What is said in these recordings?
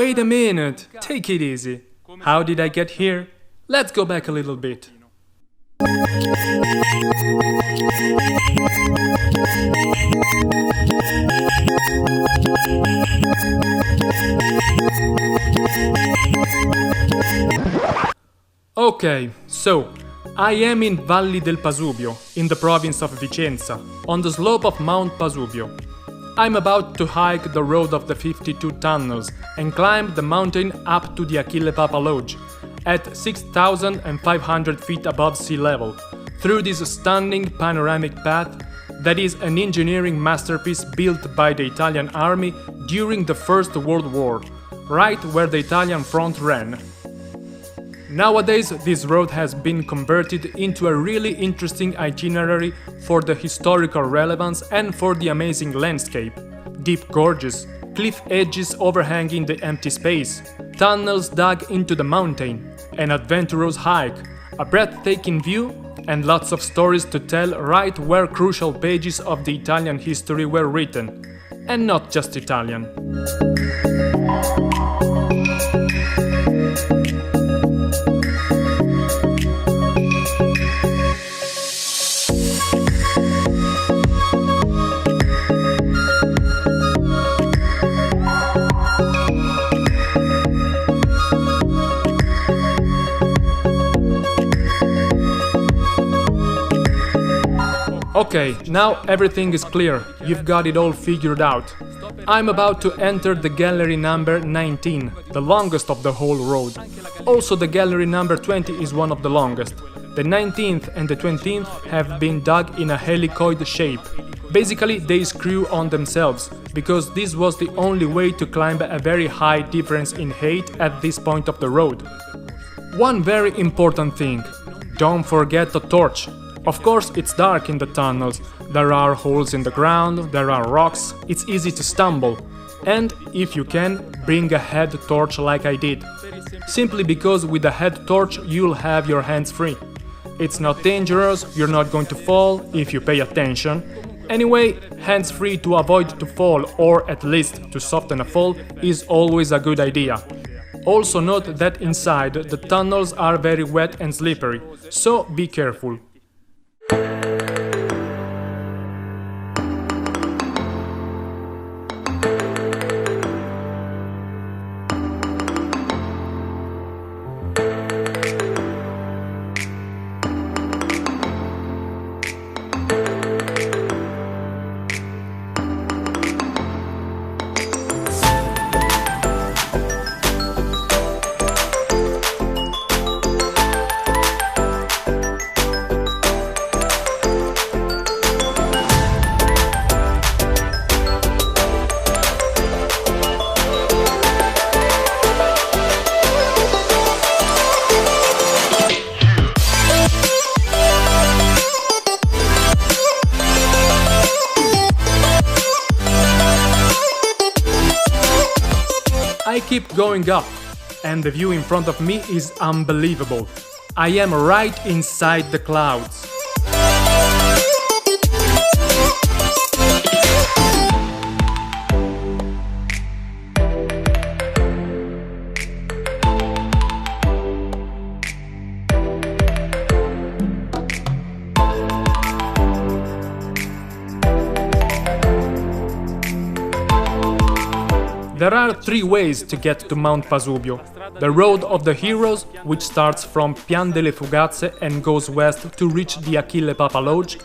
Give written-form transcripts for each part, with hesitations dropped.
Wait a minute, take it easy. How did I get here? Let's go back a little bit. Okay, so I am in Valli del Pasubio, in the province of Vicenza, on the slope of Mount Pasubio. I'm about to hike the road of the 52 tunnels and climb the mountain up to the Achille Papa Lodge, at 6,500 feet above sea level, through this stunning panoramic path that is an engineering masterpiece built by the Italian army during the First World War, right where the Italian front ran. Nowadays, this road has been converted into a really interesting itinerary for the historical relevance and for the amazing landscape. Deep gorges, cliff edges overhanging the empty space, tunnels dug into the mountain, an adventurous hike, a breathtaking view, and lots of stories to tell right where crucial pages of the Italian history were written. And not just Italian. Okay, now everything is clear, you've got it all figured out. I'm about to enter the gallery number 19, the longest of the whole road. Also the gallery number 20 is one of the longest. The 19th and the 20th have been dug in a helicoid shape. Basically they screw on themselves, because this was the only way to climb a very high difference in height at this point of the road. One very important thing, don't forget the torch. Of course, it's dark in the tunnels, there are holes in the ground, there are rocks, it's easy to stumble. And, if you can, bring a head torch like I did. Simply because with a head torch you'll have your hands free. It's not dangerous, you're not going to fall, if you pay attention. Anyway, hands free to avoid to fall, or at least to soften a fall, is always a good idea. Also note that inside the tunnels are very wet and slippery, so be careful. I keep going up, and the view in front of me is unbelievable. I am right inside the clouds. There are three ways to get to Mount Pasubio. The Road of the Heroes, which starts from Pian delle Fugazze and goes west to reach the Achille Papa Lodge.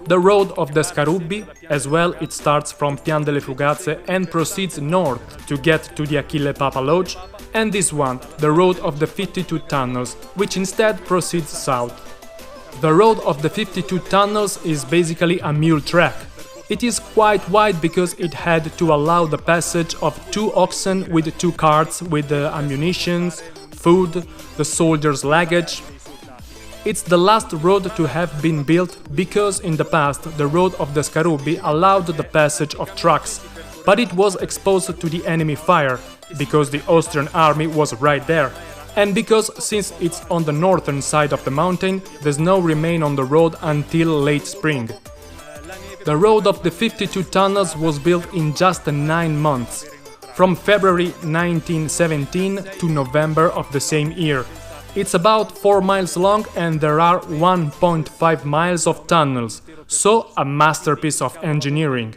The Road of the Scarubbi, as well, it starts from Pian delle Fugazze and proceeds north to get to the Achille Papa Lodge. And this one, the Road of the 52 Tunnels, which instead proceeds south. The Road of the 52 Tunnels is basically a mule track. It is quite wide because it had to allow the passage of 2 oxen with 2 carts with the ammunitions, food, the soldiers' luggage. It's the last road to have been built because in the past the Road of the Scarubbi allowed the passage of trucks, but it was exposed to the enemy fire, because the Austrian army was right there, and because since it's on the northern side of the mountain, the snow remained on the road until late spring. The Road of the 52 Tunnels was built in just 9 months. from February 1917 to November of the same year. It's about 4 miles long and there are 1.5 miles of tunnels, so a masterpiece of engineering.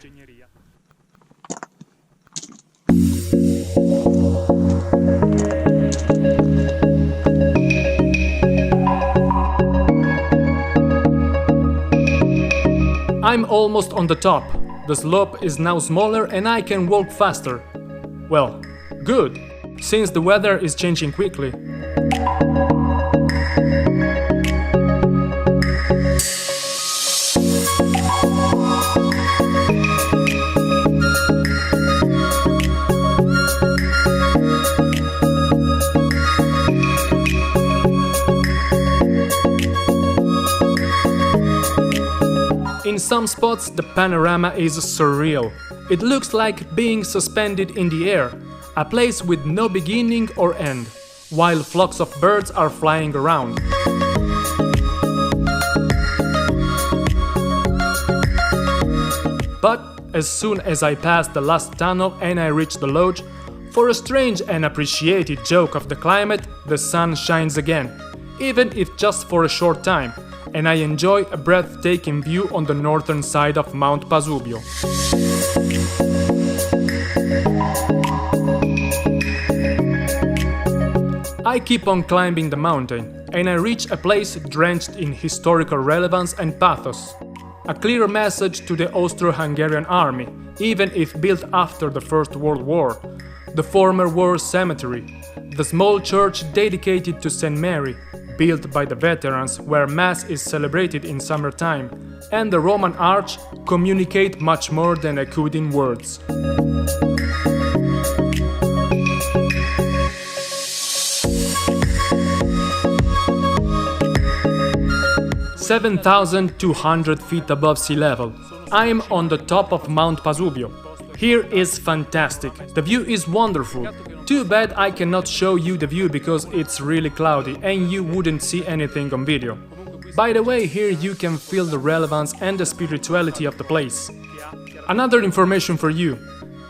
I'm almost on the top. The slope is now smaller and I can walk faster. Well, good, since the weather is changing quickly. In some spots the panorama is surreal. It looks like being suspended in the air, a place with no beginning or end, while flocks of birds are flying around. But as soon as I pass the last tunnel and I reach the lodge, for a strange and appreciated joke of the climate, the sun shines again, even if just for a short time, and I enjoy a breathtaking view on the northern side of Mount Pasubio. I keep on climbing the mountain, and I reach a place drenched in historical relevance and pathos. A clear message to the Austro-Hungarian army, even if built after the First World War. The former war cemetery, the small church dedicated to St. Mary, built by the veterans where Mass is celebrated in summertime, and the Roman Arch communicate much more than I could in words. (7,200 feet above sea level. I'm on the top of Mount Pasubio. Here is fantastic, the view is wonderful. Too bad I cannot show you the view because it's really cloudy and you wouldn't see anything on video. By the way, here you can feel the relevance and the spirituality of the place. Another information for you.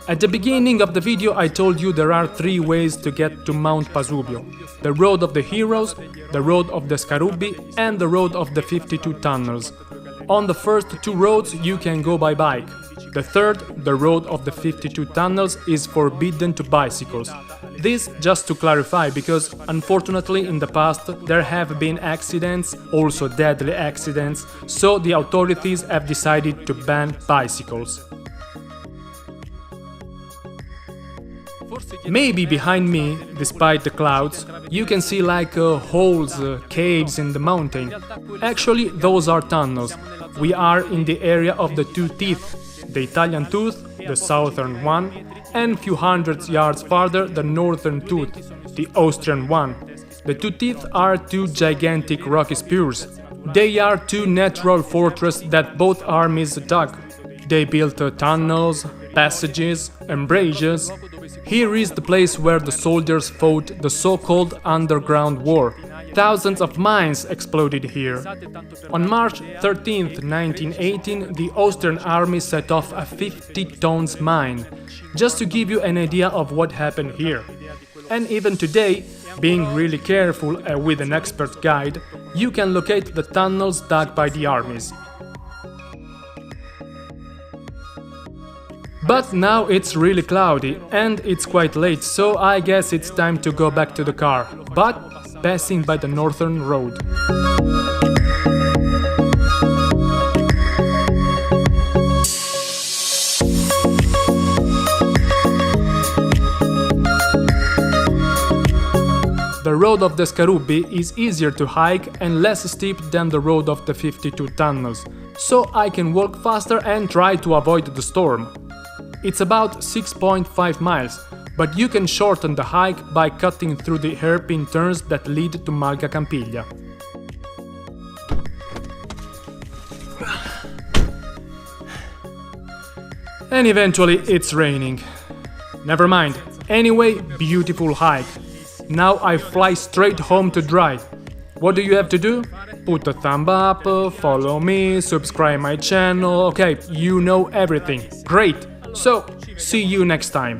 At the beginning of the video I told you there are 3 ways to get to Mount Pasubio. The Road of the Heroes, the Road of the Scarubbi and the Road of the 52 Tunnels. On the first 2 roads you can go by bike. The third, the Road of the 52 Tunnels, is forbidden to bicycles. This just to clarify, because unfortunately in the past there have been accidents, also deadly accidents, so the authorities have decided to ban bicycles. Maybe behind me, despite the clouds, you can see like holes, caves in the mountain. Actually, those are tunnels. We are in the area of the 2 teeth. The Italian tooth, the southern one, and few hundred yards farther the northern tooth, the Austrian one. The 2 teeth are 2 gigantic rocky spurs. They are 2 natural fortresses that both armies dug. They built tunnels, passages, embrasures. Here is the place where the soldiers fought the so-called Underground War. Thousands of mines exploded here. On March 13, 1918, the Austrian army set off a 50 tons mine, just to give you an idea of what happened here. And even today, being really careful with an expert guide, you can locate the tunnels dug by the armies. But now it's really cloudy and it's quite late, so I guess it's time to go back to the car, but passing by the northern road. The Road of the Scarubbi is easier to hike and less steep than the Road of the 52 Tunnels, so I can walk faster and try to avoid the storm. It's about 6.5 miles, but you can shorten the hike by cutting through the hairpin turns that lead to Malga Campiglia. And eventually it's raining. Never mind, anyway, beautiful hike. Now I fly straight home to dry. What do you have to do? Put a thumb up, follow me, subscribe my channel, okay, you know everything. Great! So, see you next time.